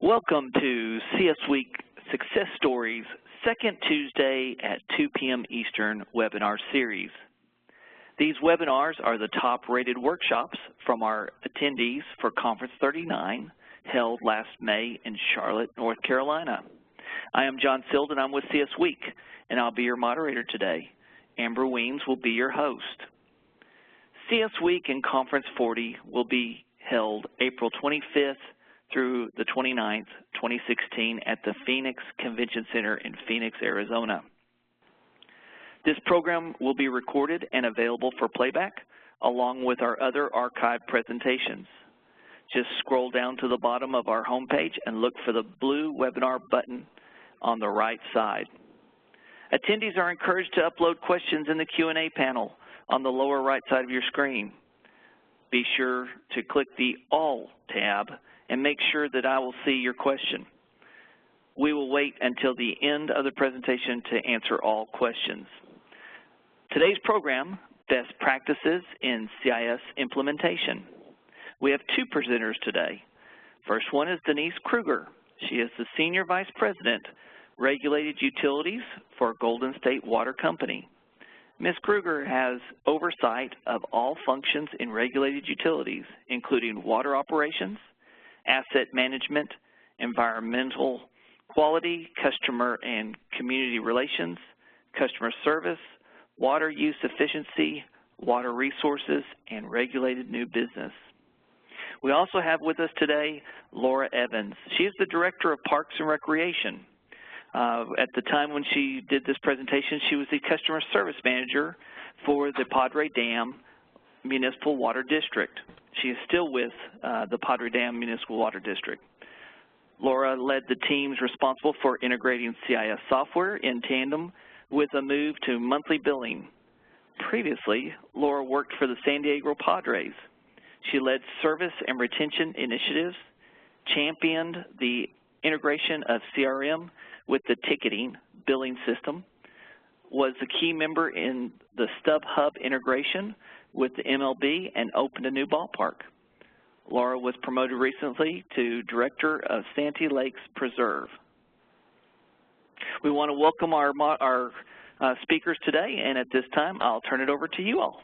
Welcome to CS Week Success Stories, second Tuesday at 2 p.m. Eastern webinar series. These webinars are the top-rated workshops from our attendees for Conference 39, held last May in Charlotte, North Carolina. I am John Sild, and I'm with CS Week, and I'll be your moderator today. Amber Weems will be your host. CS Week and Conference 40 will be held April 25th through the 29th, 2016 at the Phoenix Convention Center in Phoenix, Arizona. This program will be recorded and available for playback along with our other archived presentations. Just scroll down to the bottom of our homepage and look for the blue webinar button on the right side. Attendees are encouraged to upload questions in the Q&A panel on the lower right side of your screen. Be sure to click the All tab and make sure that I will see your question. We will wait until the end of the presentation to answer all questions. Today's program, Best Practices in CIS Implementation. We have two presenters today. First one is Denise Kruger. She is the Senior Vice President, Regulated Utilities for Golden State Water Company. Ms. Kruger has oversight of all functions in regulated utilities, including water operations, asset management, environmental quality, customer and community relations, customer service, water use efficiency, water resources, and regulated new business. We also have with us today Laura Evans. She is the Director of Parks and Recreation. At the time when she did this presentation, she was the Customer Service Manager for the Padre Dam Municipal Water District. She is still with the Padre Dam Municipal Water District. Laura led the teams responsible for integrating CIS software in tandem with a move to monthly billing. Previously, Laura worked for the San Diego Padres. She led service and retention initiatives, championed the integration of CRM with the ticketing billing system, was a key member in the StubHub integration with the MLB, and opened a new ballpark. Laura was promoted recently to Director of Santee Lakes Preserve. We want to welcome our speakers today, and at this time, I'll turn it over to you all.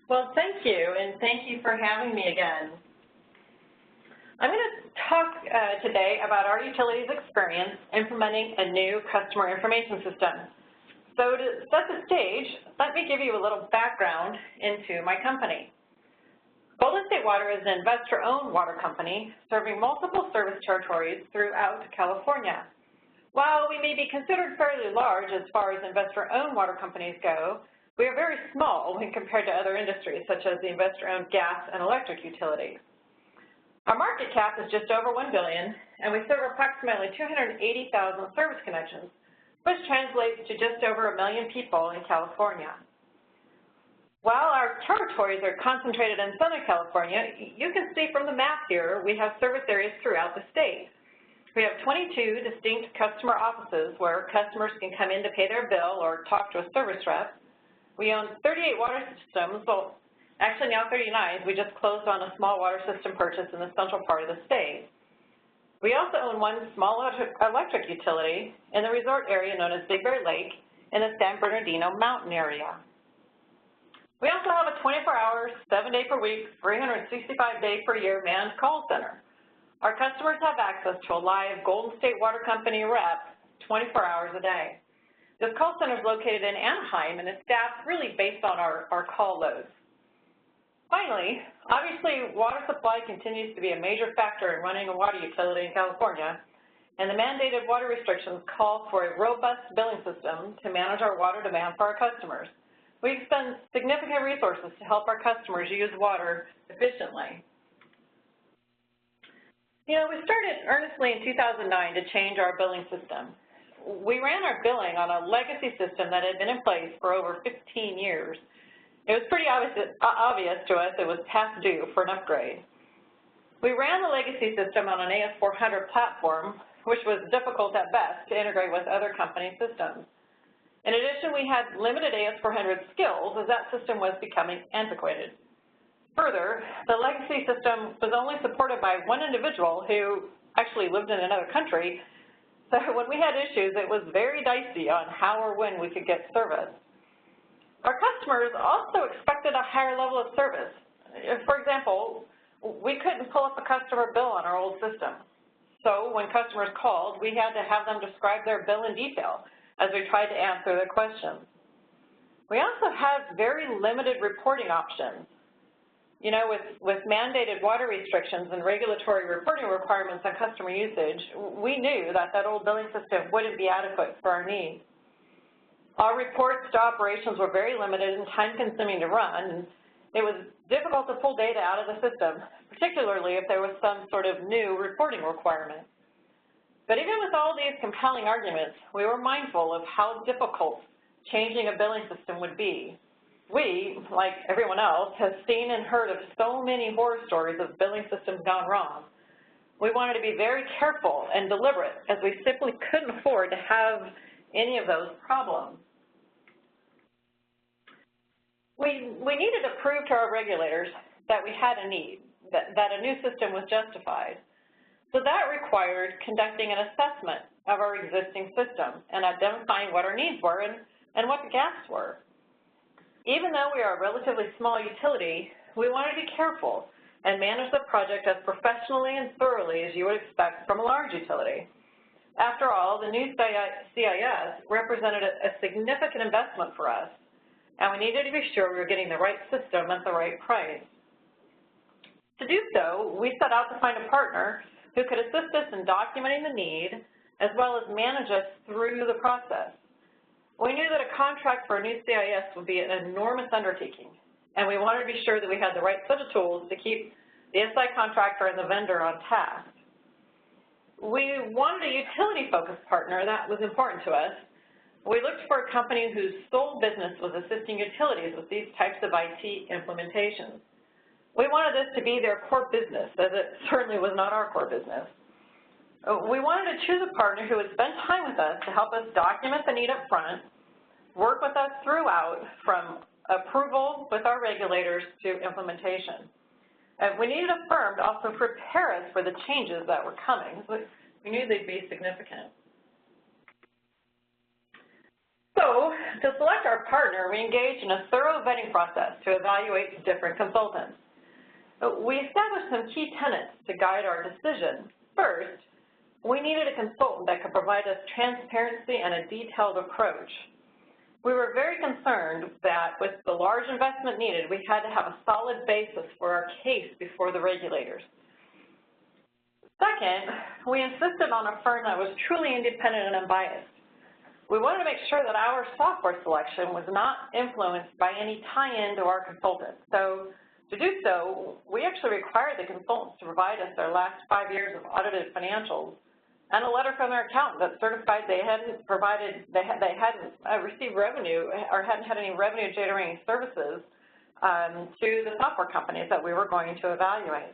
Well, thank you, and thank you for having me again. I'm going to talk today about our utility's experience implementing a new customer information system. So to set the stage, let me give you a little background into my company. Golden State Water is an investor-owned water company serving multiple service territories throughout California. While we may be considered fairly large as far as investor-owned water companies go, we are very small when compared to other industries such as the investor-owned gas and electric utilities. Our market cap is just over $1 billion, and we serve approximately 280,000 service connections, which translates to just over 1 million people in California. While our territories are concentrated in Southern California, you can see from the map here we have service areas throughout the state. We have 22 distinct customer offices where customers can come in to pay their bill or talk to a service rep. We own 38 water systems, well, actually now 39. We just closed on a small water system purchase in the central part of the state. We also own one small electric utility in the resort area known as Big Bear Lake in the San Bernardino mountain area. We also have a 24-hour, 7-day-per-week, 365-day-per-year manned call center. Our customers have access to a live Golden State Water Company rep 24 hours a day. This call center is located in Anaheim and is staffed really based on our call loads. Finally, obviously, water supply continues to be a major factor in running a water utility in California, and the mandated water restrictions call for a robust billing system to manage our water demand for our customers. We expend significant resources to help our customers use water efficiently. You know, we started earnestly in 2009 to change our billing system. We ran our billing on a legacy system that had been in place for over 15 years. It was pretty obvious to us it was past due for an upgrade. We ran the legacy system on an AS400 platform, which was difficult at best to integrate with other company systems. In addition, we had limited AS400 skills as that system was becoming antiquated. Further, the legacy system was only supported by one individual who actually lived in another country, so when we had issues, it was very dicey on how or when we could get service. Our customers also expected a higher level of service. For example, we couldn't pull up a customer bill on our old system. So when customers called, we had to have them describe their bill in detail as we tried to answer their questions. We also had very limited reporting options. You know, with mandated water restrictions and regulatory reporting requirements on customer usage, we knew that that old billing system wouldn't be adequate for our needs. Our reports to operations were very limited and time-consuming to run, and it was difficult to pull data out of the system, particularly if there was some sort of new reporting requirement. But even with all these compelling arguments, we were mindful of how difficult changing a billing system would be. We, like everyone else, have seen and heard of so many horror stories of billing systems gone wrong. We wanted to be very careful and deliberate, as we simply couldn't afford to have any of those problems. We needed to prove to our regulators that we had a need, that a new system was justified. So that required conducting an assessment of our existing system and identifying what our needs were and what the gaps were. Even though we are a relatively small utility, we wanted to be careful and manage the project as professionally and thoroughly as you would expect from a large utility. After all, the new CIS represented a significant investment for us, and we needed to be sure we were getting the right system at the right price. To do so, we set out to find a partner who could assist us in documenting the need as well as manage us through the process. We knew that a contract for a new CIS would be an enormous undertaking, and we wanted to be sure that we had the right set of tools to keep the SI contractor and the vendor on task. We wanted a utility-focused partner. That was important to us. We looked for a company whose sole business was assisting utilities with these types of IT implementations. We wanted this to be their core business, as it certainly was not our core business. We wanted to choose a partner who would spend time with us to help us document the need up front, work with us throughout from approval with our regulators to implementation. We needed a firm to also prepare us for the changes that were coming. We knew they'd be significant. So to select our partner, we engaged in a thorough vetting process to evaluate different consultants. We established some key tenets to guide our decision. First, we needed a consultant that could provide us transparency and a detailed approach. We were very concerned that with the large investment needed, we had to have a solid basis for our case before the regulators. Second, we insisted on a firm that was truly independent and unbiased. We wanted to make sure that our software selection was not influenced by any tie-in to our consultant. So to do so, we actually required the consultants to provide us their last 5 years of audited financials and a letter from their accountant that certified they hadn't received revenue or hadn't had any revenue-generating services to the software companies that we were going to evaluate.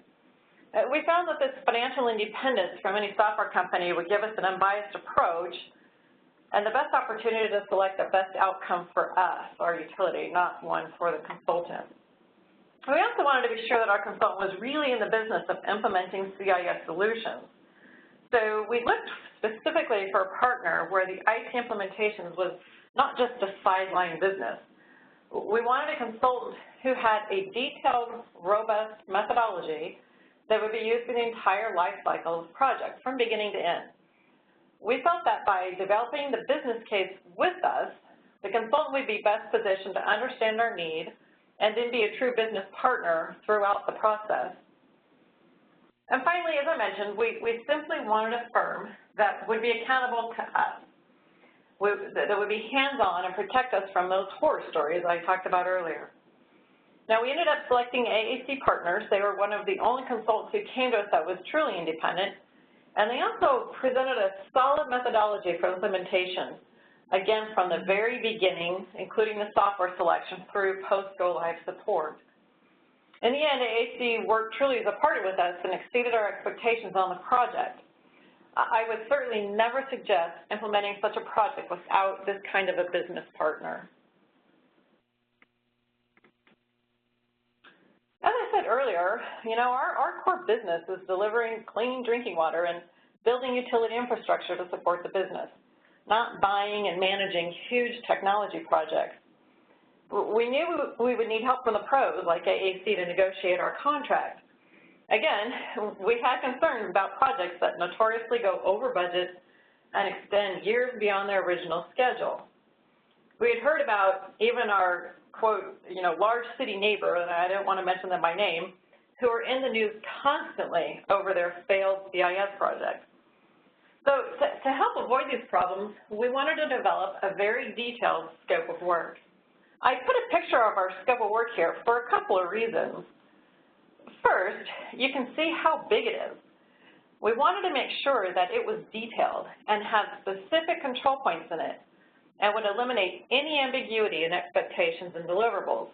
We found that this financial independence from any software company would give us an unbiased approach and the best opportunity to select the best outcome for us, our utility, not one for the consultant. We also wanted to be sure that our consultant was really in the business of implementing CIS solutions. So we looked specifically for a partner where the IT implementations was not just a sideline business. We wanted a consultant who had a detailed, robust methodology that would be used for the entire life cycle of the project from beginning to end. We felt that by developing the business case with us, the consultant would be best positioned to understand our need and then be a true business partner throughout the process. And finally, as I mentioned, we simply wanted a firm that would be accountable to us, that would be hands-on and protect us from those horror stories I talked about earlier. Now, we ended up selecting AAC Partners. They were one of the only consultants who came to us that was truly independent, and they also presented a solid methodology for implementation, again, from the very beginning, including the software selection through post-go-live support. In the end, AAC worked truly as a partner with us and exceeded our expectations on the project. I would certainly never suggest implementing such a project without this kind of a business partner. As I mentioned earlier, our core business is delivering clean drinking water and building utility infrastructure to support the business, not buying and managing huge technology projects. We knew we would need help from the pros like AAC to negotiate our contract. Again, we had concerns about projects that notoriously go over budget and extend years beyond their original schedule. We had heard about even our, quote, large city neighbor, and I don't want to mention them by name, who are in the news constantly over their failed CIS projects. So to help avoid these problems, we wanted to develop a very detailed scope of work. I put a picture of our scope of work here for a couple of reasons. First, you can see how big it is. We wanted to make sure that it was detailed and had specific control points in it and would eliminate any ambiguity in expectations and deliverables.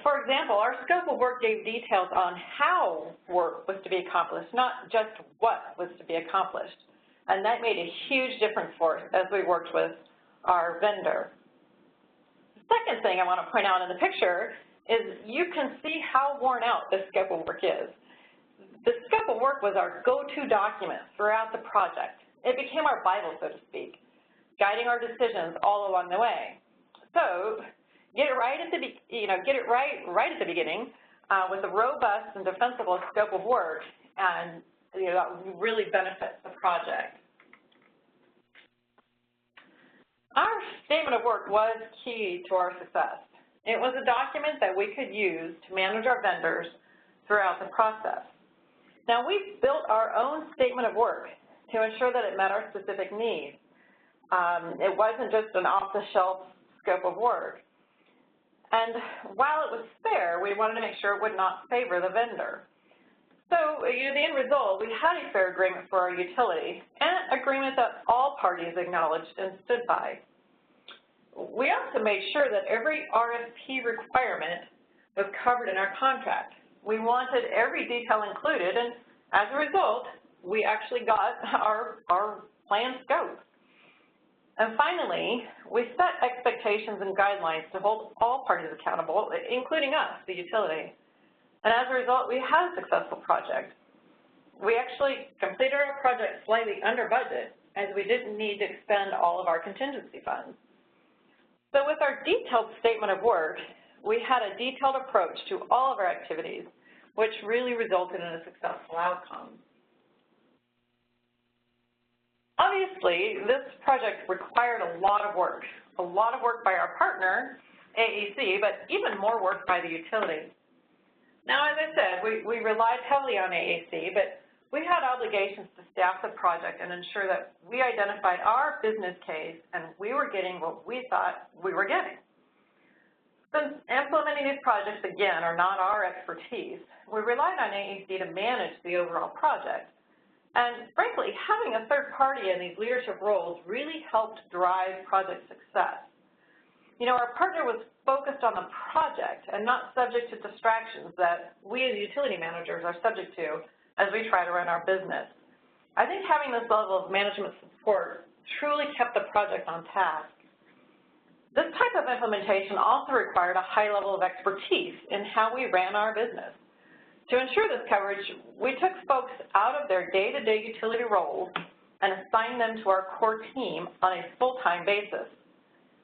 For example, our scope of work gave details on how work was to be accomplished, not just what was to be accomplished. And that made a huge difference for us as we worked with our vendor. The second thing I want to point out in the picture is you can see how worn out this scope of work is. The scope of work was our go-to document throughout the project. It became our Bible, so to speak, guiding our decisions all along the way. So get it right at the right at the beginning with a robust and defensible scope of work, and that really benefits the project. Our statement of work was key to our success. It was a document that we could use to manage our vendors throughout the process. Now, we built our own statement of work to ensure that it met our specific needs. It wasn't just an off-the-shelf scope of work. And while it was fair, we wanted to make sure it would not favor the vendor. So, the end result, we had a fair agreement for our utility and agreement that all parties acknowledged and stood by. We also made sure that every RFP requirement was covered in our contract. We wanted every detail included, and as a result, we actually got our planned scope. And finally, we set expectations and guidelines to hold all parties accountable, including us, the utility. And as a result, we had a successful project. We actually completed our project slightly under budget, as we didn't need to expend all of our contingency funds. So with our detailed statement of work, we had a detailed approach to all of our activities, which really resulted in a successful outcome. Obviously, this project required a lot of work by our partner, AAC, but even more work by the utility. Now, as I said, we relied heavily on AAC, but we had obligations to staff the project and ensure that we identified our business case and we were getting what we thought we were getting. Since implementing these projects, again, are not our expertise, we relied on AAC to manage the overall project. And frankly, having a third party in these leadership roles really helped drive project success. Our partner was focused on the project and not subject to distractions that we as utility managers are subject to as we try to run our business. I think having this level of management support truly kept the project on task. This type of implementation also required a high level of expertise in how we ran our business. To ensure this coverage, we took folks out of their day-to-day utility roles and assigned them to our core team on a full-time basis.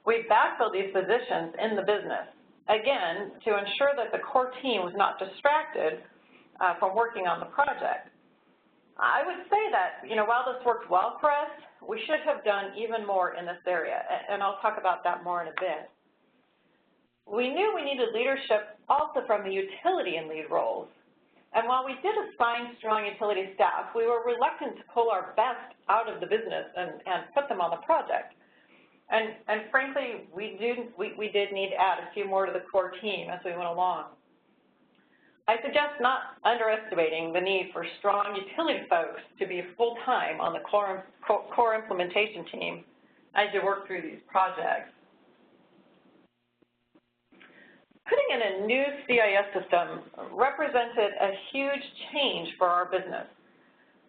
We backfilled these positions in the business, again, to ensure that the core team was not distracted from working on the project. I would say that, while this worked well for us, we should have done even more in this area, and I'll talk about that more in a bit. We knew we needed leadership also from the utility and lead roles. And while we did assign strong utility staff, we were reluctant to pull our best out of the business and put them on the project. And frankly, we did need to add a few more to the core team as we went along. I suggest not underestimating the need for strong utility folks to be full-time on the core implementation team as you work through these projects. Putting in a new CIS system represented a huge change for our business.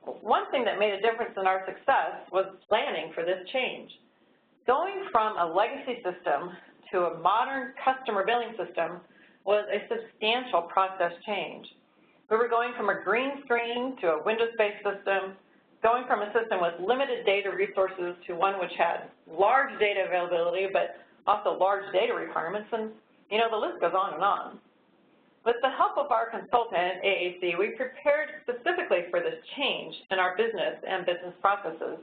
One thing that made a difference in our success was planning for this change. Going from a legacy system to a modern customer billing system was a substantial process change. We were going from a green screen to a Windows-based system, going from a system with limited data resources to one which had large data availability, but also large data requirements, and the list goes on and on. With the help of our consultant, AAC, we prepared specifically for this change in our business and business processes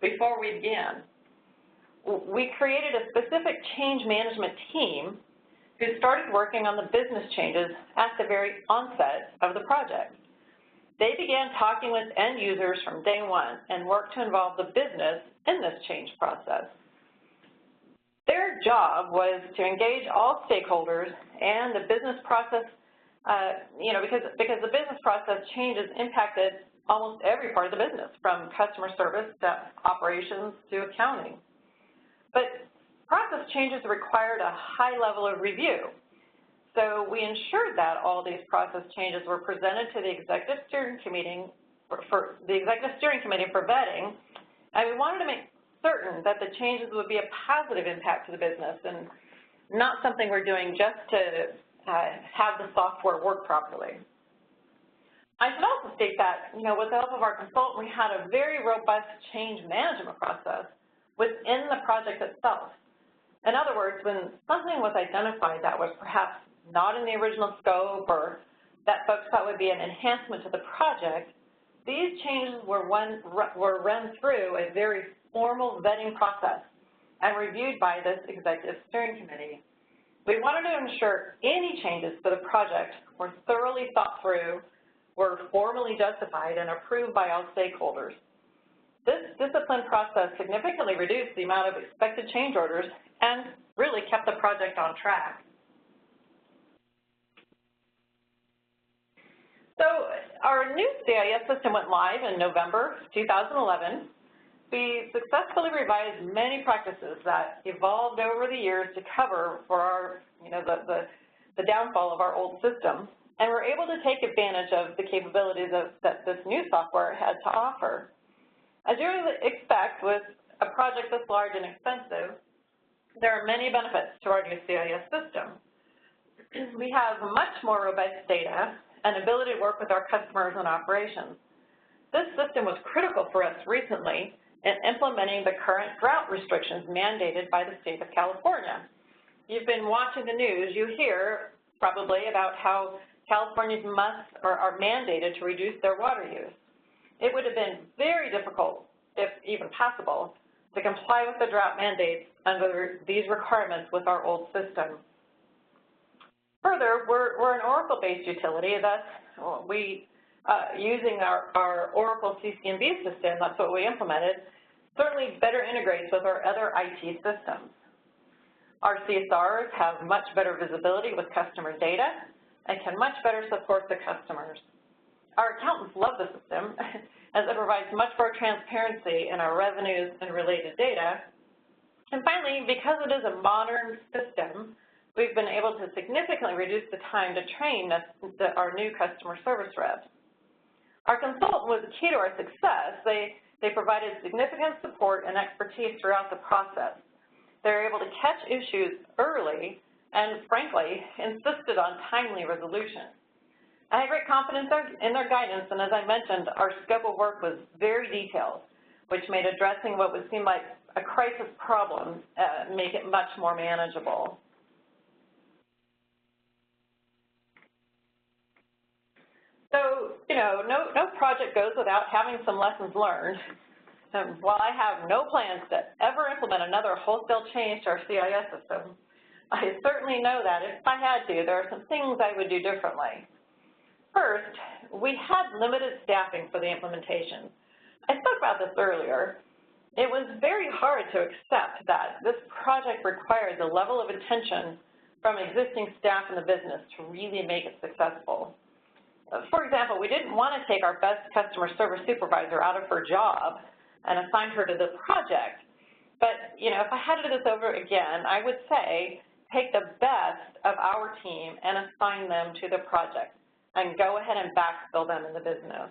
before we began. We created a specific change management team who started working on the business changes at the very onset of the project. They began talking with end users from day one and worked to involve the business in this change process. Their job was to engage all stakeholders and the business process, because the business process changes impacted almost every part of the business, from customer service to operations to accounting. But process changes required a high level of review. So we ensured that all these process changes were presented to the Executive Steering Committee for vetting, and we wanted to make certain that the changes would be a positive impact to the business and not something we're doing just to have the software work properly. I should also state that, with the help of our consultant, we had a very robust change management process within the project itself. In other words, when something was identified that was perhaps not in the original scope or that folks thought would be an enhancement to the project, these changes were run through a very formal vetting process and reviewed by this Executive Steering Committee. We wanted to ensure any changes to the project were thoroughly thought through, were formally justified, and approved by all stakeholders. This disciplined process significantly reduced the amount of expected change orders and really kept the project on track. So our new CIS system went live in November 2011. We successfully revised many practices that evolved over the years to cover for our, the downfall of our old system, and we're able to take advantage of the capabilities that this new software had to offer. As you would expect with a project this large and expensive, there are many benefits to our new CIS system. We have much more robust data and ability to work with our customers and operations. This system was critical for us recently in implementing the current drought restrictions mandated by the state of California. You've been watching the news, you hear probably about how Californians are mandated to reduce their water use. It would have been very difficult, if even possible, to comply with the drought mandates under these requirements with our old system. Further, we're an Oracle-based utility, thus using our Oracle CCNB system, that's what we implemented, certainly better integrates with our other IT systems. Our CSRs have much better visibility with customer data and can much better support the customers. Our accountants love the system as it provides much more transparency in our revenues and related data. And finally, because it is a modern system, we've been able to significantly reduce the time to train our new customer service reps. Our consultant was key to our success. They provided significant support and expertise throughout the process. They were able to catch issues early and, frankly, insisted on timely resolution. I had great confidence in their guidance, and as I mentioned, our scope of work was very detailed, which made addressing what would seem like a crisis problem make it much more manageable. So, no project goes without having some lessons learned. While I have no plans to ever implement another wholesale change to our CIS system, I certainly know that if I had to, there are some things I would do differently. First, we had limited staffing for the implementation. I spoke about this earlier. It was very hard to accept that this project required the level of attention from existing staff in the business to really make it successful. For example, we didn't want to take our best customer service supervisor out of her job and assign her to the project. But, if I had to do this over again, I would say take the best of our team and assign them to the project and go ahead and backfill them in the business.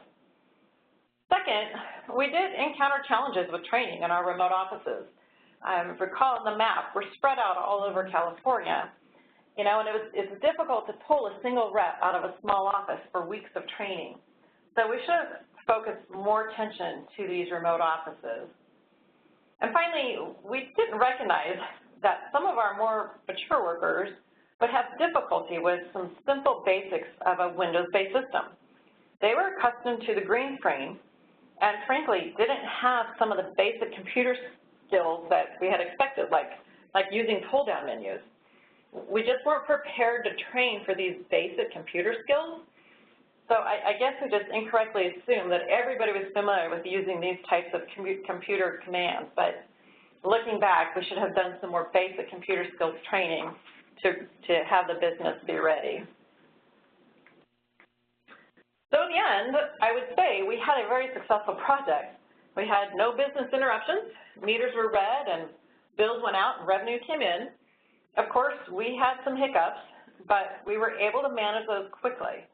Second, we did encounter challenges with training in our remote offices. Recall on the map, we're spread out all over California, You know, and it's difficult to pull a single rep out of a small office for weeks of training. So we should have focused more attention to these remote offices. And finally, we didn't recognize that some of our more mature workers would have difficulty with some simple basics of a Windows-based system. They were accustomed to the green screen and, frankly, didn't have some of the basic computer skills that we had expected, like using pull-down menus. We just weren't prepared to train for these basic computer skills. So I guess we just incorrectly assumed that everybody was familiar with using these types of computer commands. But looking back, we should have done some more basic computer skills training to have the business be ready. So in the end, I would say we had a very successful project. We had no business interruptions, meters were read, and bills went out, and revenue came in. Of course, we had some hiccups, but we were able to manage those quickly.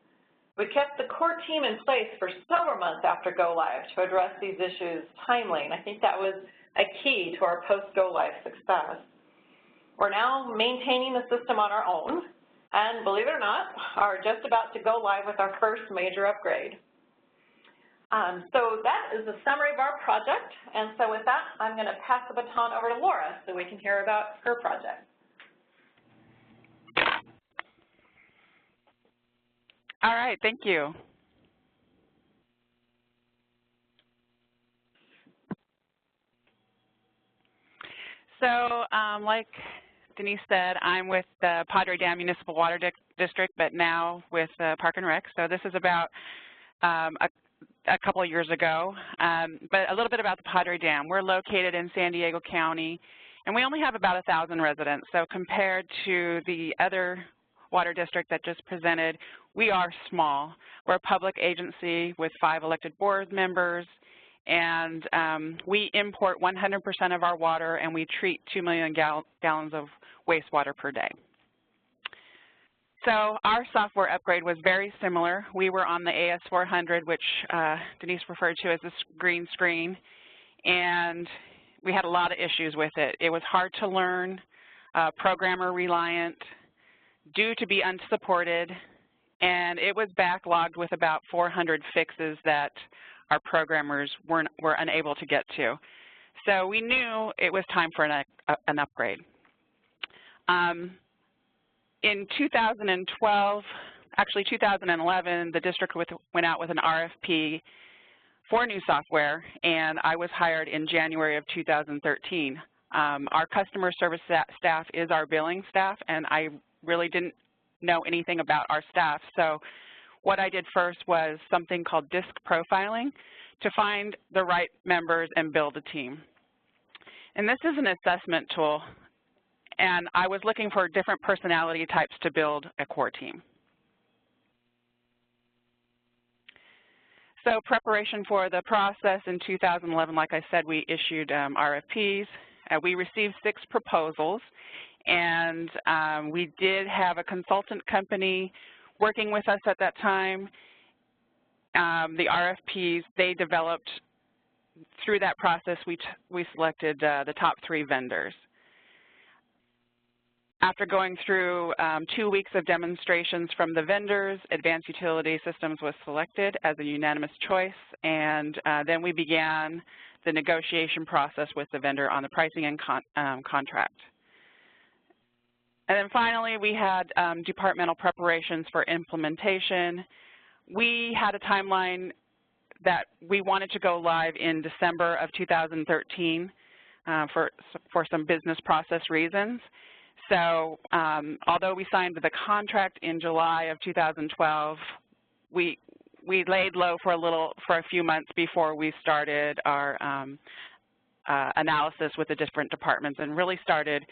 We kept the core team in place for several months after go-live to address these issues timely, and I think that was a key to our post-go-live success. We're now maintaining the system on our own, and believe it or not, are just about to go live with our first major upgrade. So that is the summary of our project, and so with that, I'm going to pass the baton over to Laura so we can hear about her project. All right, thank you. So like Denise said, I'm with the Padre Dam Municipal Water District, but now with Park and Rec. So this is about a couple of years ago, but a little bit about the Padre Dam. We're located in San Diego County, and we only have about 1,000 residents. So compared to the other water district that just presented, we are small. We're a public agency with 5 elected board members, and we import 100% of our water, and we treat 2 million gallons of wastewater per day. So our software upgrade was very similar. We were on the AS400, which Denise referred to as the green screen, and we had a lot of issues with it. It was hard to learn, programmer reliant, due to be unsupported, and it was backlogged with about 400 fixes that our programmers were unable to get to. So we knew it was time for an upgrade. In 2012, actually 2011, the district went out with an RFP for new software, and I was hired in January of 2013. Our customer service staff is our billing staff, and I really didn't know anything about our staff. So what I did first was something called disk profiling to find the right members and build a team. And this is an assessment tool, and I was looking for different personality types to build a core team. So preparation for the process in 2011, like I said, we issued RFPs. We received 6 proposals, and we did have a consultant company working with us at that time. The RFPs, they developed, through that process, we selected the top 3 vendors. After going through 2 weeks of demonstrations from the vendors, Advanced Utility Systems was selected as a unanimous choice, and then we began the negotiation process with the vendor on the pricing and contract. And then finally, we had departmental preparations for implementation. We had a timeline that we wanted to go live in December of 2013 for some business process reasons. So although we signed the contract in July of 2012, we laid low for a few months before we started our analysis with the different departments, and really started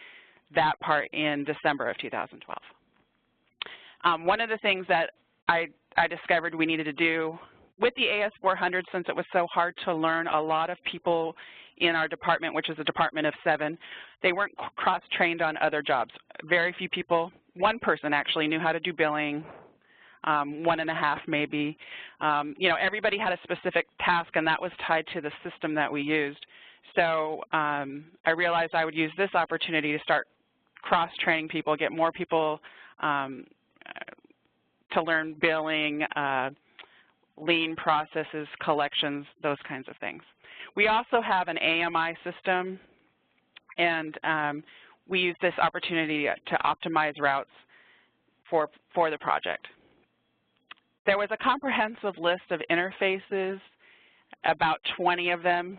that part in December of 2012. One of the things that I discovered we needed to do with the AS400, since it was so hard to learn, a lot of people in our department, which is a department of 7, they weren't cross-trained on other jobs. Very few people, 1 person actually knew how to do billing, 1.5 maybe. You know, everybody had a specific task, and that was tied to the system that we used. So I realized I would use this opportunity to start cross-training people, get more people to learn billing, lean processes, collections, those kinds of things. We also have an AMI system, and we use this opportunity to optimize routes for the project. There was a comprehensive list of interfaces, about 20 of them.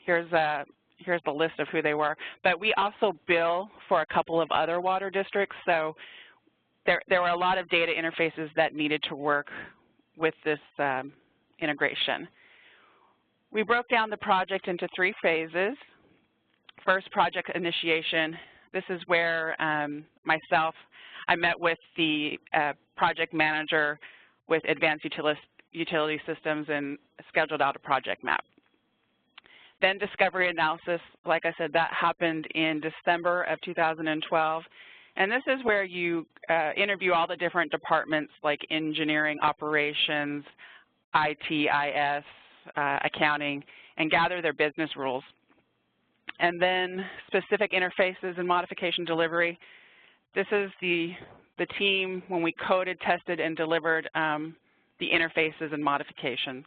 Here's the list of who they were. But we also bill for a couple of other water districts, so there were a lot of data interfaces that needed to work with this integration. We broke down the project into 3 phases. First, project initiation. This is where I met with the project manager with Advanced Utility Systems and scheduled out a project map. Then discovery analysis, like I said, that happened in December of 2012. And this is where you interview all the different departments like engineering, operations, IT, CIS, accounting, and gather their business rules. And then specific interfaces and modification delivery. This is the team when we coded, tested, and delivered the interfaces and modifications.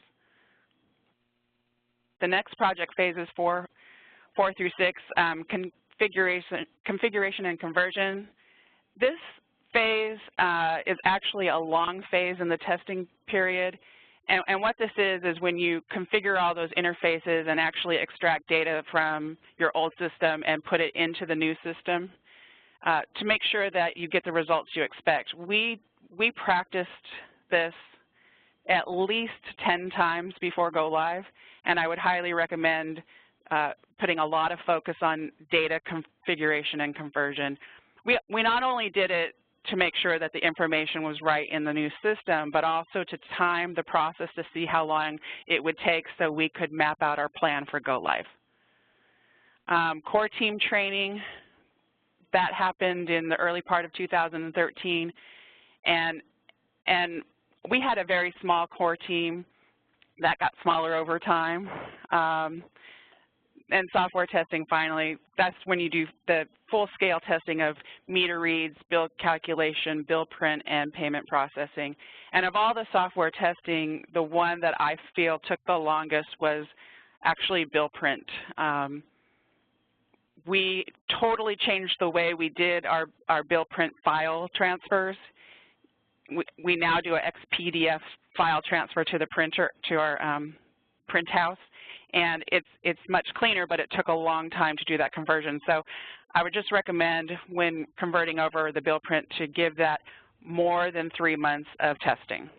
The next project phases 4 through 6, configuration and conversion. This phase is actually a long phase in the testing period. And what this is when you configure all those interfaces and actually extract data from your old system and put it into the new system to make sure that you get the results you expect. We practiced this at least 10 times before go live, and I would highly recommend putting a lot of focus on data configuration and conversion. We not only did it to make sure that the information was right in the new system, but also to time the process to see how long it would take so we could map out our plan for go live. Core team training, that happened in the early part of 2013, and we had a very small core team that got smaller over time. And software testing, finally, that's when you do the full-scale testing of meter reads, bill calculation, bill print, and payment processing. And of all the software testing, the one that I feel took the longest was actually bill print. We totally changed the way we did our bill print file transfers. We now do an XPDF file transfer to the printer, to our print house. And it's much cleaner, but it took a long time to do that conversion. So I would just recommend when converting over the bill print to give that more than 3 months of testing.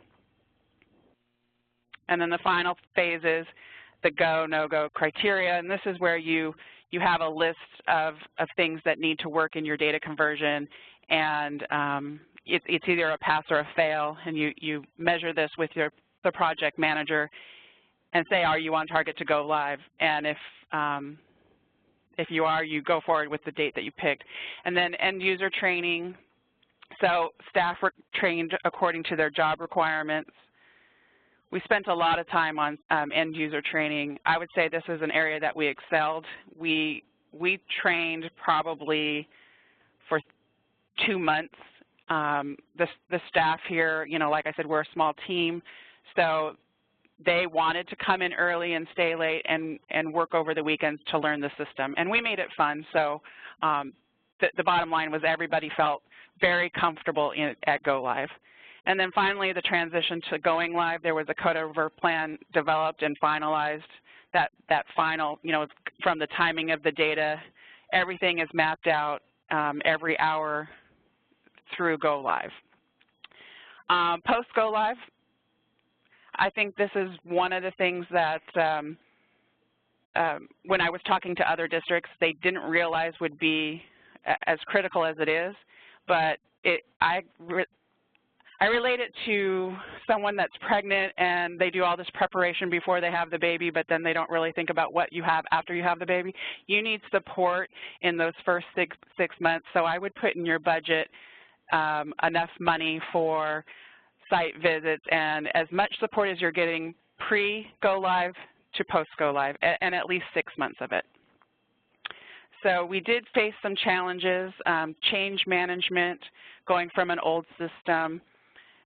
And then the final phase is the go, no-go criteria. And this is where you have a list of things that need to work in your data conversion. And it's either a pass or a fail. And you measure this with the project manager and say, are you on target to go live? And if you are, you go forward with the date that you picked. And then end user training. So staff were trained according to their job requirements. We spent a lot of time on end user training. I would say this is an area that we excelled. We trained probably for 2 months. The staff here, like I said, we're a small team. So they wanted to come in early and stay late and work over the weekends to learn the system. And we made it fun. So the bottom line was everybody felt very comfortable at Go Live. And then finally, the transition to going live, there was a cutover plan developed and finalized. That final, from the timing of the data, everything is mapped out every hour through Go Live. Post Go Live, I think this is one of the things that when I was talking to other districts, they didn't realize would be as critical as it is, but I relate it to someone that's pregnant and they do all this preparation before they have the baby, but then they don't really think about what you have after you have the baby. You need support in those first six months, so I would put in your budget enough money for site visits and as much support as you're getting pre-go live to post-go live, and at least 6 months of it. So we did face some challenges, change management, going from an old system.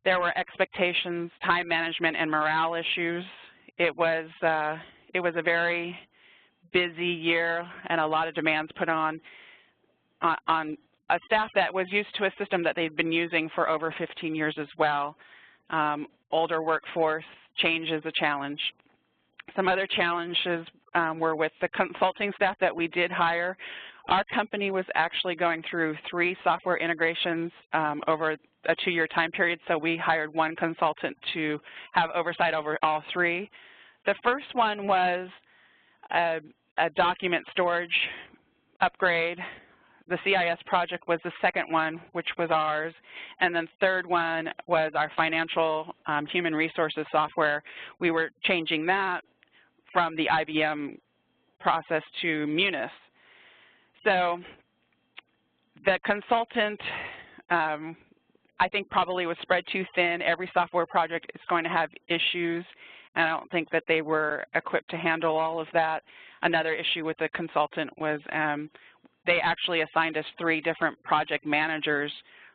There were expectations, time management, and morale issues. It was a very busy year and a lot of demands put on a staff that was used to a system that they'd been using for over 15 years as well. Older workforce, change is a challenge. Some other challenges were with the consulting staff that we did hire. Our company was actually going through 3 software integrations over a 2-year time period, so we hired 1 consultant to have oversight over all 3. The first one was a document storage upgrade. The CIS project was the second one, which was ours, and then third one was our financial human resources software. We were changing that from the IBM process to Munis. So the consultant, I think, probably was spread too thin. Every software project is going to have issues, and I don't think that they were equipped to handle all of that. Another issue with the consultant was they actually assigned us 3 different project managers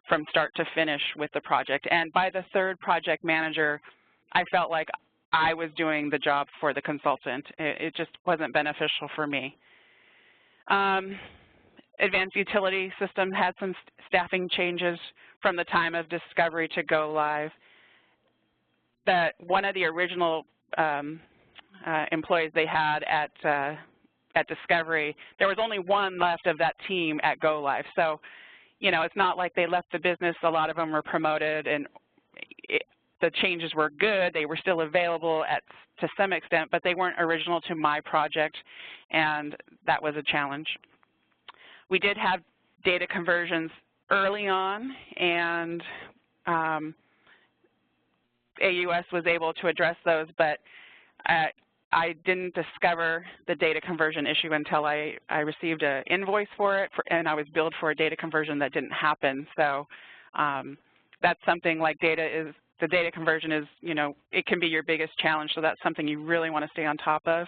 from start to finish with the project. And by the 3rd project manager, I felt like I was doing the job for the consultant. It just wasn't beneficial for me. Advanced Utility System had some staffing changes from the time of discovery to go live. One of the original employees they had at discovery, there was only 1 left of that team at go live. So, you know, it's not like they left the business. A lot of them were promoted, and the changes were good. They were still available to some extent, but they weren't original to my project, and that was a challenge. We did have data conversions early on, and AUS was able to address those, but I didn't discover the data conversion issue until I received an invoice for it, and I was billed for a data conversion that didn't happen. So that's something like the data conversion is, you know, it can be your biggest challenge, so that's something you really want to stay on top of.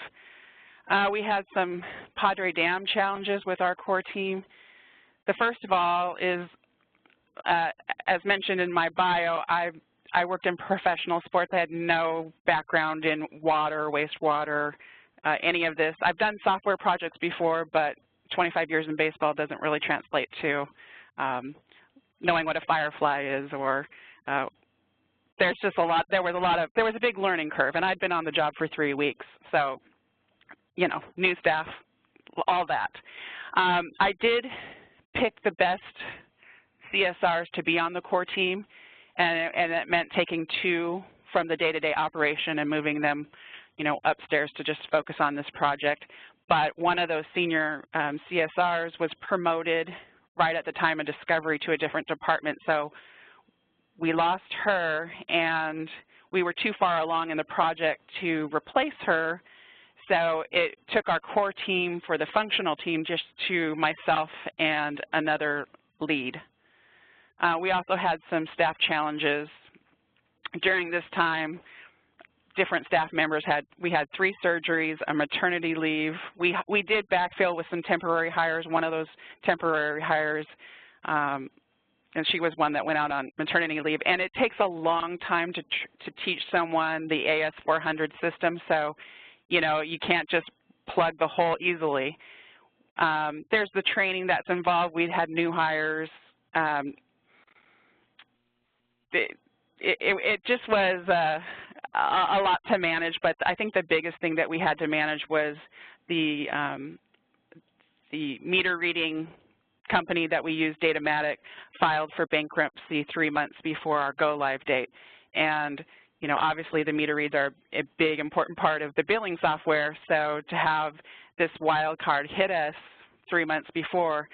We had some Padre Dam challenges with our core team. The first of all is, as mentioned in my bio, I worked in professional sports. I had no background in water, wastewater, any of this. I've done software projects before, but 25 years in baseball doesn't really translate to knowing what a firefly is, or there's just a lot. There was a big learning curve, and I'd been on the job for 3 weeks, so, you know, new staff, all that. I did pick the best CSRs to be on the core team, and it meant taking 2 from the day-to-day operation and moving them, you know, upstairs to just focus on this project. But one of those senior CSRs was promoted right at the time of discovery to a different department, so we lost her, and we were too far along in the project to replace her, so it took our core team for the functional team just to myself and another lead. We also had some staff challenges. During this time, different staff members we had 3 surgeries, a maternity leave. We did backfill with some temporary hires. One of those temporary hires, and she was one that went out on maternity leave. And it takes a long time to teach someone the AS400 system, so, you know, you can't just plug the hole easily. There's the training that's involved. We had new hires. It just was a lot to manage, but I think the biggest thing that we had to manage was the meter reading company that we use, Datamatic, filed for bankruptcy 3 months before our go-live date. And, you know, obviously the meter reads are a big, important part of the billing software, so to have this wild card hit us 3 months before,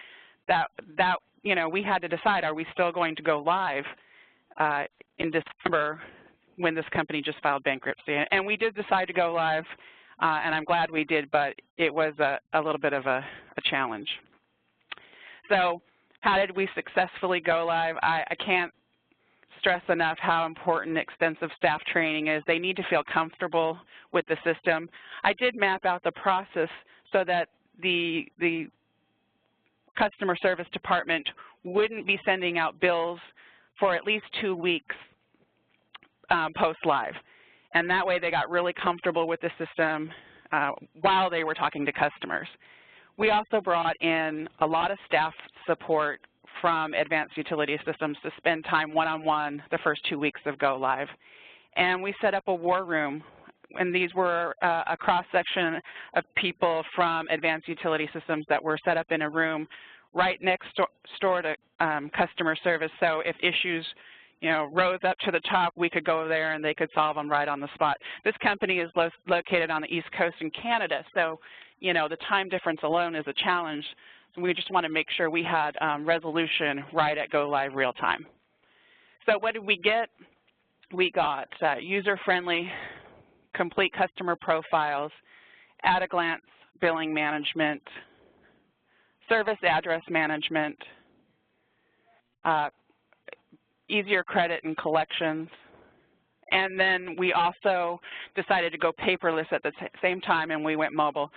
that you know, we had to decide, are we still going to go live in December when this company just filed bankruptcy? And we did decide to go live, and I'm glad we did, but it was a little bit of a challenge. So how did we successfully go live? I can't stress enough how important extensive staff training is. They need to feel comfortable with the system. I did map out the process so that the customer service department wouldn't be sending out bills for at least 2 weeks post-live. And that way they got really comfortable with the system while they were talking to customers. We also brought in a lot of staff support from Advanced Utility Systems to spend time one-on-one the first 2 weeks of go live. And we set up a war room, and these were a cross-section of people from Advanced Utility Systems that were set up in a room right next door to customer service. So if issues rose up to the top, we could go there and they could solve them right on the spot. This company is located on the East Coast in Canada, so the time difference alone is a challenge. So we just want to make sure we had resolution right at go live real time. So what did we get? We got user-friendly, complete customer profiles, at-a-glance billing management, service address management, easier credit and collections, and then we also decided to go paperless at the same time, and we went mobile.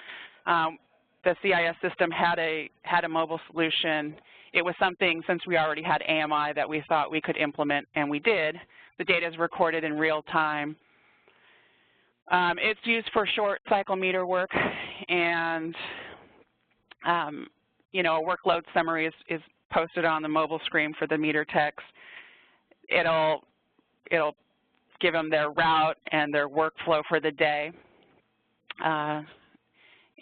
The CIS system had a mobile solution. It was something, since we already had AMI, that we thought we could implement, and we did. The data is recorded in real time. It's used for short cycle meter work, and a workload summary is posted on the mobile screen for the meter techs. It'll give them their route and their workflow for the day.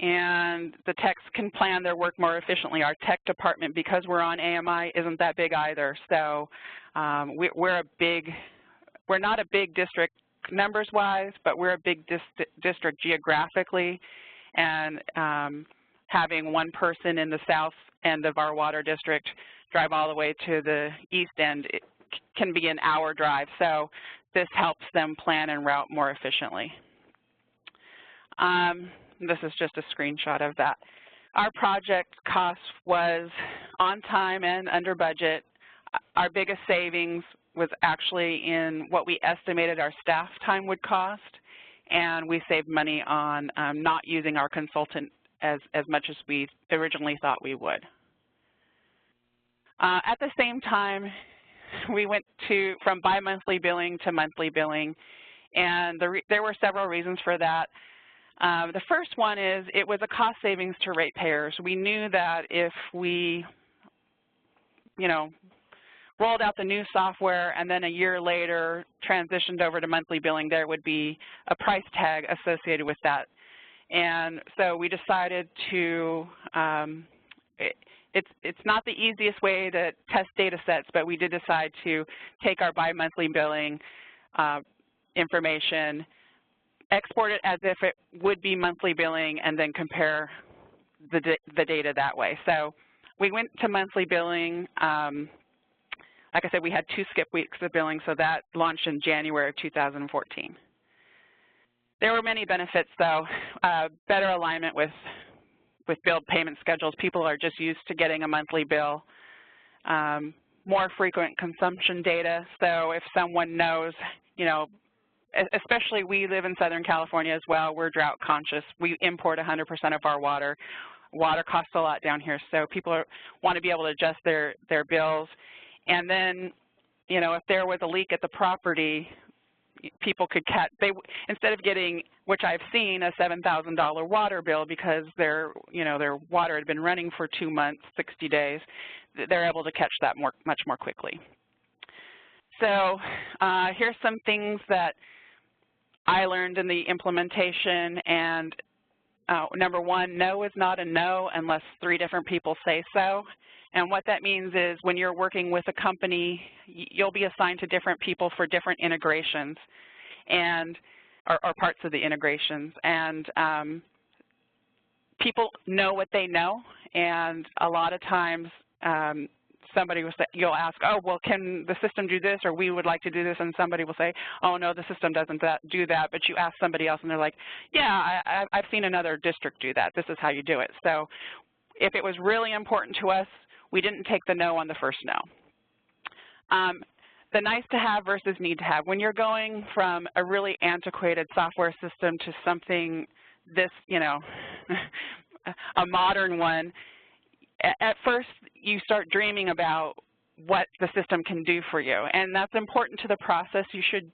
And the techs can plan their work more efficiently. Our tech department, because we're on AMI, isn't that big either. So we're not a big district numbers-wise, but we're a big district geographically. And having one person in the south end of our water district drive all the way to the east end, it can be an hour drive. So this helps them plan and route more efficiently. This is just a screenshot of that. Our project cost was on time and under budget. Our biggest savings was actually in what we estimated our staff time would cost, and we saved money on not using our consultant as much as we originally thought we would. At the same time, we went from bi-monthly billing to monthly billing, and there were several reasons for that. The first one is it was a cost savings to ratepayers. We knew that if we, rolled out the new software and then a year later transitioned over to monthly billing, there would be a price tag associated with that. And so we decided to, it's not the easiest way to test data sets, but we did decide to take our bi-monthly billing information, export it as if it would be monthly billing, and then compare the data that way. So we went to monthly billing. Like I said, we had 2 skip weeks of billing, so that launched in January of 2014. There were many benefits, though. Better alignment with billed payment schedules. People are just used to getting a monthly bill. More frequent consumption data. So if someone knows, especially we live in Southern California as well, we're drought conscious. We import 100% of our water. Water costs a lot down here, so people want to be able to adjust their bills. And then, if there was a leak at the property, people could instead of getting, which I've seen, a $7,000 water bill because their water had been running for 2 months, 60 days, they're able to catch that much more quickly. So here's some things that I learned in the implementation, and number one, no is not a no unless 3 different people say so. And what that means is when you're working with a company, you'll be assigned to different people for different integrations or parts of the integrations. And people know what they know, and a lot of times somebody will say, you'll ask, oh, well, can the system do this, or we would like to do this, and somebody will say, oh, no, the system doesn't do that, but you ask somebody else, and they're like, yeah, I've seen another district do that. This is how you do it. So if it was really important to us, we didn't take the no on the first no. The nice to have versus need to have. When you're going from a really antiquated software system to something this, a modern one, at first you start dreaming about what the system can do for you, and that's important to the process. You should,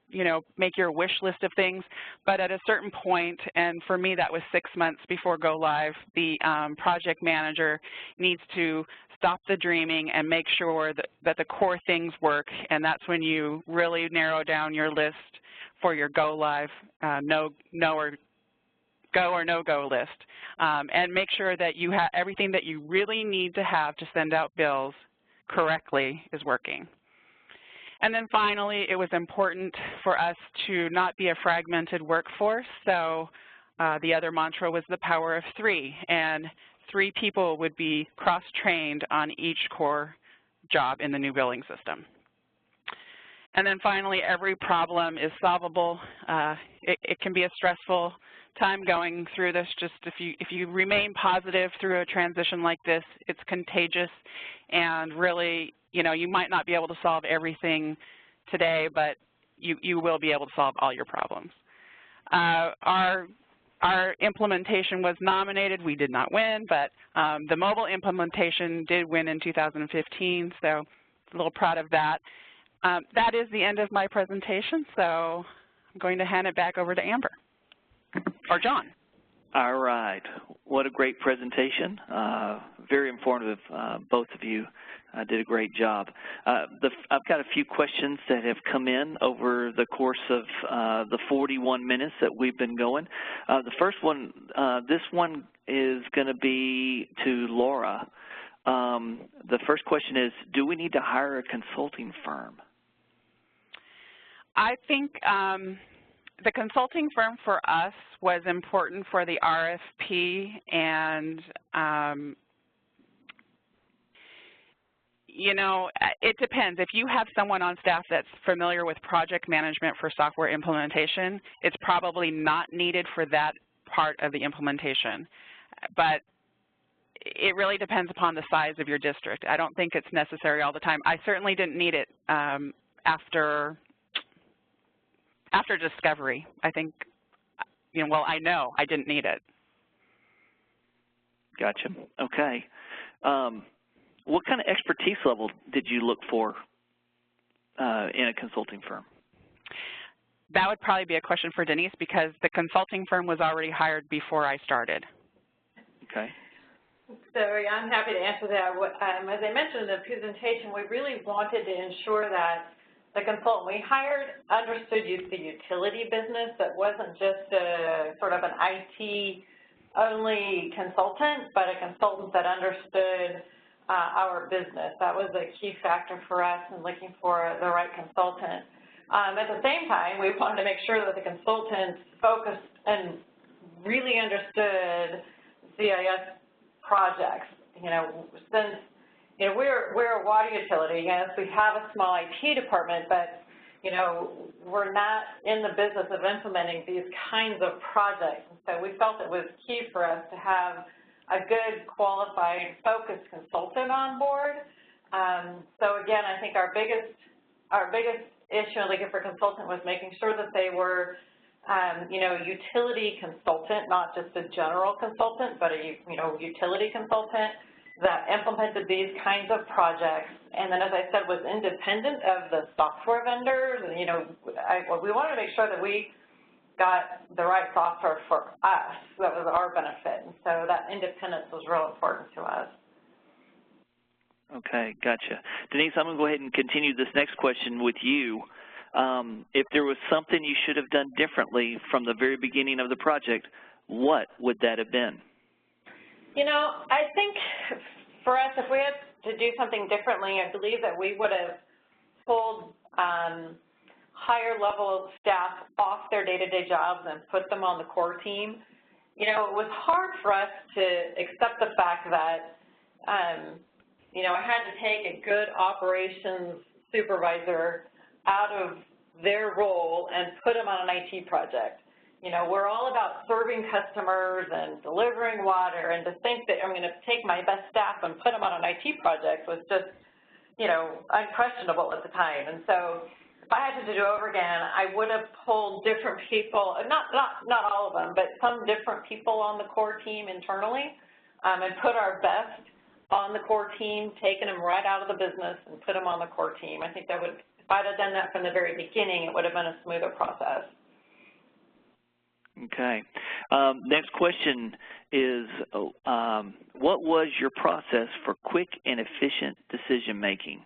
make your wish list of things, but at a certain point, and for me that was 6 months before go live, the project manager needs to stop the dreaming and make sure that the core things work, and that's when you really narrow down your list for your go live, go or no-go list, and make sure that you have everything that you really need to have to send out bills correctly is working. And then finally, it was important for us to not be a fragmented workforce, so the other mantra was the power of 3, and 3 people would be cross-trained on each core job in the new billing system. And then finally, every problem is solvable. It can be a stressful time going through this. Just if you remain positive through a transition like this, it's contagious, and really, you might not be able to solve everything today, but you will be able to solve all your problems. Our implementation was nominated. We did not win, but the mobile implementation did win in 2015, so a little proud of that. That is the end of my presentation, so I'm going to hand it back over to Amber, or John. All right. What a great presentation. Very informative. Both of you did a great job. I've got a few questions that have come in over the course of the 41 minutes that we've been going. The first one, this one is going to be to Laura. The first question is, do we need to hire a consulting firm? I think the consulting firm for us was important for the RFP, and it depends. If you have someone on staff that's familiar with project management for software implementation, it's probably not needed for that part of the implementation. But it really depends upon the size of your district. I don't think it's necessary all the time. I certainly didn't need it after discovery. I think, I know I didn't need it. Gotcha. Okay. What kind of expertise level did you look for in a consulting firm? That would probably be a question for Denise, because the consulting firm was already hired before I started. Okay. So yeah, I'm happy to answer that. As I mentioned in the presentation, we really wanted to ensure that the consultant we hired understood the utility business. That wasn't just sort of an IT-only consultant, but a consultant that understood our business. That was a key factor for us in looking for the right consultant. At the same time, we wanted to make sure that the consultant focused and really understood CIS projects. Since we're a water utility, yes, we have a small IT department, but we're not in the business of implementing these kinds of projects. And so we felt it was key for us to have a good, qualified, focused consultant on board. So again, I think our biggest issue in looking for a consultant was making sure that they were utility consultant, not just a general consultant, but a utility consultant that implemented these kinds of projects, and then, as I said, was independent of the software vendors. And we wanted to make sure that we got the right software for us that was our benefit, and so that independence was real important to us. Okay, gotcha. Denise, I'm going to go ahead and continue this next question with you. If there was something you should have done differently from the very beginning of the project, what would that have been? I think for us, if we had to do something differently, I believe that we would have pulled higher level staff off their day-to-day jobs and put them on the core team. It was hard for us to accept the fact that, I had to take a good operations supervisor out of their role and put them on an IT project. We're all about serving customers and delivering water, and to think that I'm going to take my best staff and put them on an IT project was just, unquestionable at the time. And so if I had to do it over again, I would have pulled different people, not all of them, but some different people on the core team internally, and put our best on the core team, taken them right out of the business and put them on the core team. I think that would, if I'd have done that from the very beginning, it would have been a smoother process. Okay. Next question is, what was your process for quick and efficient decision making?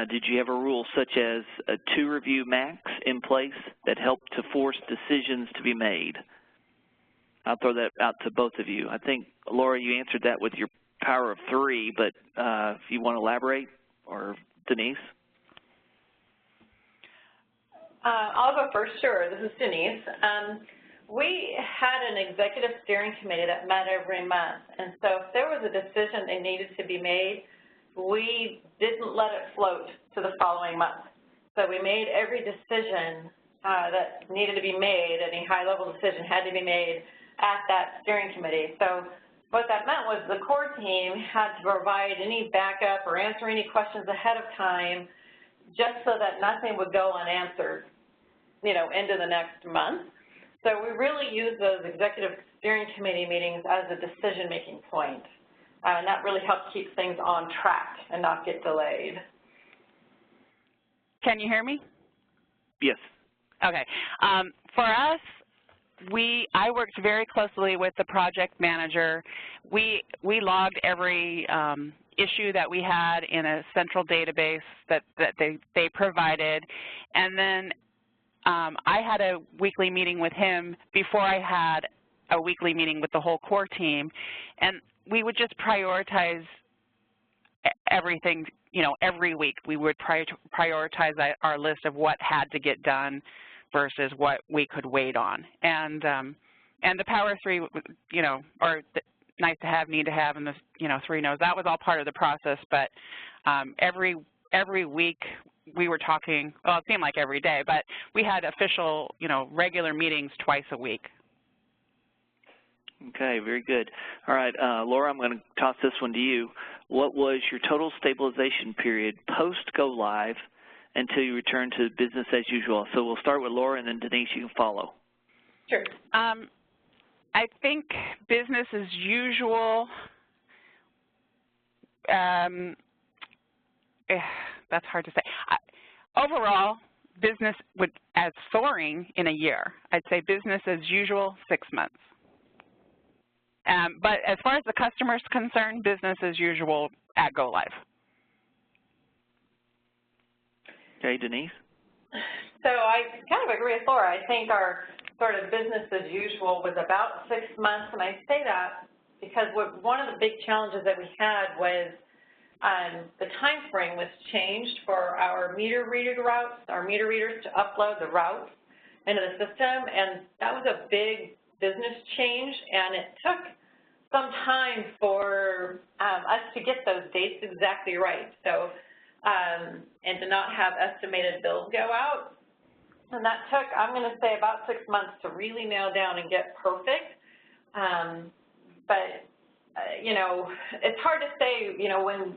Did you have a rule such as a 2-review max in place that helped to force decisions to be made? I'll throw that out to both of you. I think, Laura, you answered that with your power of 3, but if you want to elaborate, or Denise? I'll go first, sure. This is Denise. We had an executive steering committee that met every month, and so if there was a decision that needed to be made, we didn't let it float to the following month. So we made every decision that needed to be made, any high-level decision had to be made at that steering committee. So what that meant was the core team had to provide any backup or answer any questions ahead of time just so that nothing would go unanswered, into the next month. So we really use those executive steering committee meetings as a decision-making point. And that really helps keep things on track and not get delayed. Can you hear me? Yes. Okay. For us, I worked very closely with the project manager. We logged every issue that we had in a central database that they provided, and then I had a weekly meeting with him before I had a weekly meeting with the whole core team, and we would just prioritize everything, every week. We would prioritize our list of what had to get done versus what we could wait on. And the power of 3, or the nice to have, need to have, and the 3 no's, that was all part of the process. But every week we were talking, well, it seemed like every day, but we had official, regular meetings twice a week. Okay, very good. All right, Laura, I'm going to toss this one to you. What was your total stabilization period post-go-live until you return to business as usual? So we'll start with Laura, and then Denise, you can follow. Sure. I think business as usual, that's hard to say. Overall, business as soaring in a year. I'd say business as usual, 6 months. But as far as the customer's concerned, business as usual at go live. Okay, Denise? So I kind of agree with Laura. I think our sort of business as usual was about 6 months, and I say that because one of the big challenges that we had was the time frame was changed for our meter reader routes, our meter readers to upload the routes into the system, and that was a big business change, and it took some time for us to get those dates exactly right. So, and to not have estimated bills go out. And that took, I'm going to say, about 6 months to really nail down and get perfect. But it's hard to say, when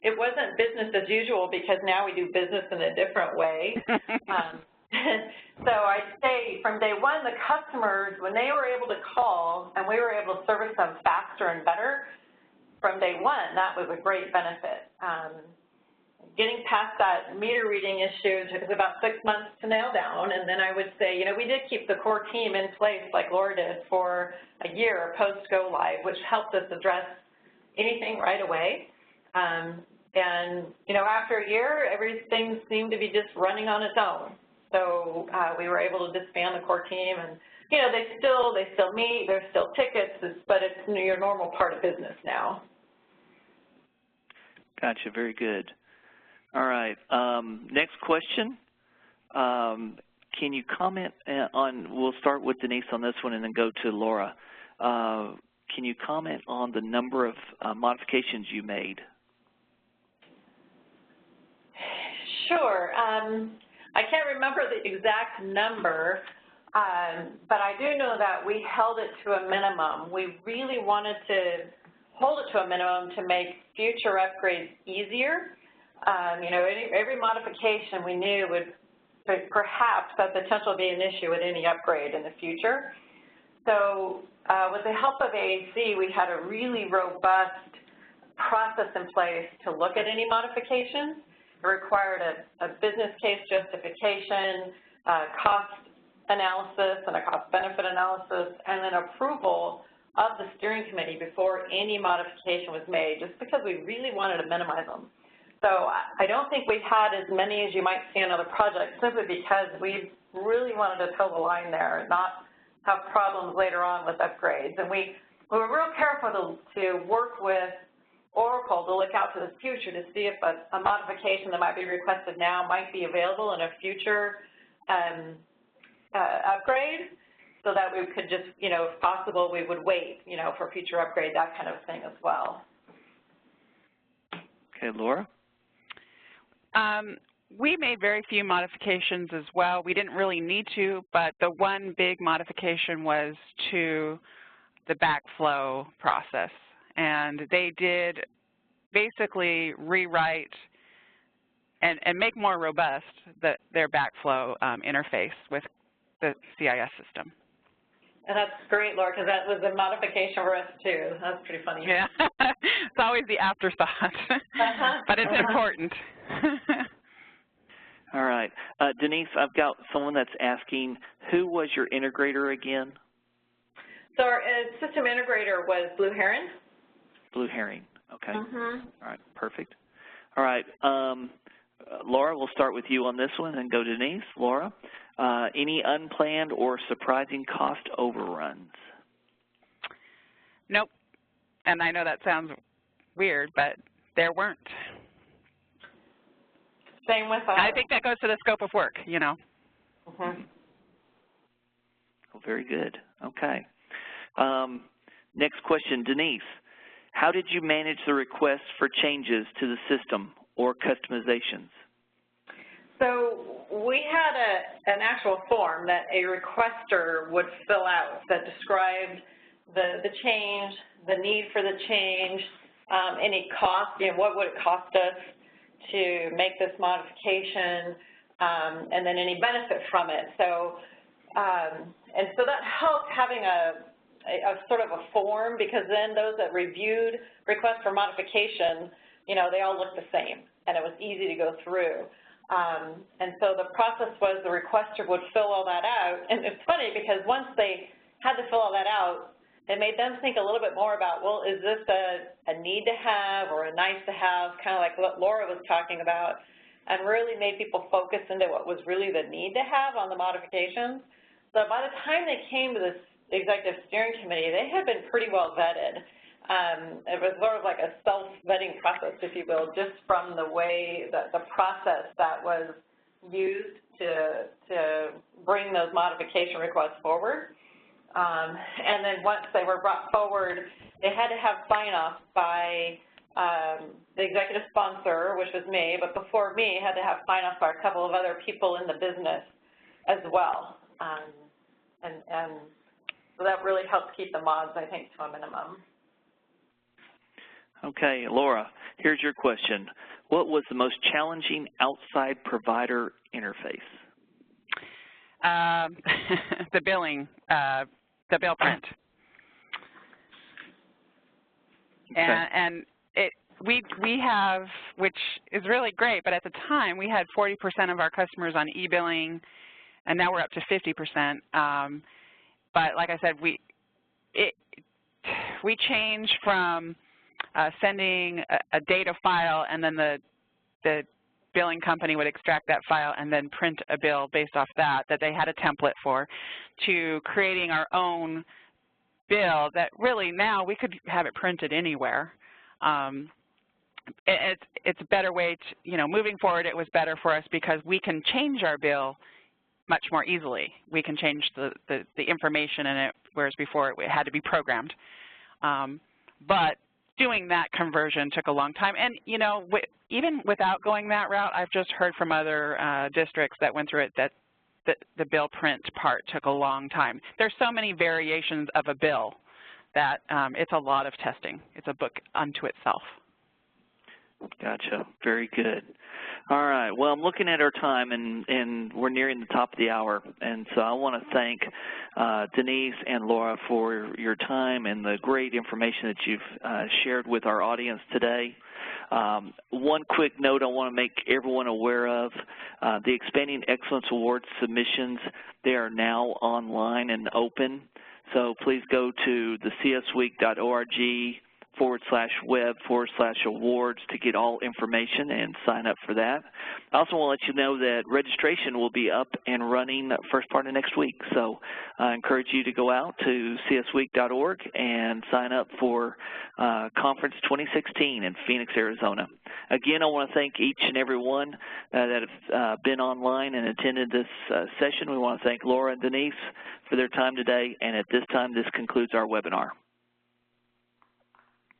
it wasn't business as usual because now we do business in a different way. So I'd say from day one, the customers, when they were able to call and we were able to service them faster and better, from day one, that was a great benefit. Getting past that meter reading issue took us about 6 months to nail down, and then I would say, we did keep the core team in place like Laura did for a year post-go live, which helped us address anything right away. And, after a year, everything seemed to be just running on its own. So we were able to disband the core team, and, they still meet, there's still tickets, but it's your normal part of business now. Gotcha, very good. All right, next question. Can you comment on, we'll start with Denise on this one and then go to Laura. Can you comment on the number of modifications you made? Sure. I can't remember the exact number, but I do know that we held it to a minimum. We really wanted to hold it to a minimum to make future upgrades easier. Every modification we knew would perhaps have potential to be an issue with any upgrade in the future. So with the help of AAC, we had a really robust process in place to look at any modifications. It required a business case justification, cost analysis and a cost-benefit analysis, and then approval of the steering committee before any modification was made, just because we really wanted to minimize them. So I don't think we've had as many as you might see in other projects, simply because we really wanted to toe the line there and not have problems later on with upgrades. And we were real careful to work with Oracle to look out to the future to see if a modification that might be requested now might be available in a future upgrade, so that we could just, if possible, we would wait, for future upgrade, that kind of thing as well. Okay, Laura? We made very few modifications as well. We didn't really need to, but the one big modification was to the backflow process. And they did basically rewrite and make more robust their backflow interface with the CIS system. And that's great, Laura, because that was a modification for us, too. That's pretty funny. Yeah. It's always the afterthought, but it's important. All right. Denise, I've got someone that's asking, who was your integrator again? So our system integrator was Blue Heron. Blue Heron, okay. Mm-hmm. All right, perfect. All right, Laura, we'll start with you on this one and go to Denise. Laura, any unplanned or surprising cost overruns? Nope. And I know that sounds weird, but there weren't. Same with us. I think that goes to the scope of work, Mm-hmm. Oh, very good. Okay. Next question, Denise. How did you manage the requests for changes to the system or customizations? So we had an actual form that a requester would fill out that described the change, the need for the change, any cost, what would it cost us to make this modification, and then any benefit from it. So, and so that helped having a sort of a form, because then those that reviewed requests for modification, they all looked the same, and it was easy to go through. And so the process was the requester would fill all that out, and it's funny because once they had to fill all that out, it made them think a little bit more about, well, is this a need to have or a nice to have, kind of like what Laura was talking about, and really made people focus into what was really the need to have on the modifications. So by the time they came to this executive steering committee, they had been pretty well vetted. It was sort of like a self-vetting process, if you will, just from the way that the process that was used to bring those modification requests forward. And then once they were brought forward, they had to have sign-off by the executive sponsor, which was me, but before me, had to have sign-off by a couple of other people in the business as well. And so that really helps keep the mods, I think, to a minimum. Okay, Laura, here's your question. What was the most challenging outside provider interface? The billing, the bill print. Okay. And we have, which is really great, but at the time we had 40% of our customers on e-billing, and now we're up to 50%. But like I said, we changed from sending a data file, and then the billing company would extract that file and then print a bill based off that they had a template for, to creating our own bill that really now we could have it printed anywhere. It's a better way to, moving forward, it was better for us because we can change our bill much more easily. We can change the information in it, whereas before it had to be programmed. But doing that conversion took a long time. And, even without going that route, I've just heard from other districts that went through it that the bill print part took a long time. There's so many variations of a bill that it's a lot of testing. It's a book unto itself. Gotcha. Very good. All right. Well, I'm looking at our time, and we're nearing the top of the hour. And so I want to thank Denise and Laura for your time and the great information that you've shared with our audience today. One quick note I want to make everyone aware of, the Expanding Excellence Awards submissions, they are now online and open. So please go to the csweek.org/web/awards to get all information and sign up for that. I also want to let you know that registration will be up and running first part of next week. So I encourage you to go out to csweek.org and sign up for Conference 2016 in Phoenix, Arizona. Again, I want to thank each and every one that have been online and attended this session. We want to thank Laura and Denise for their time today, and at this time, this concludes our webinar.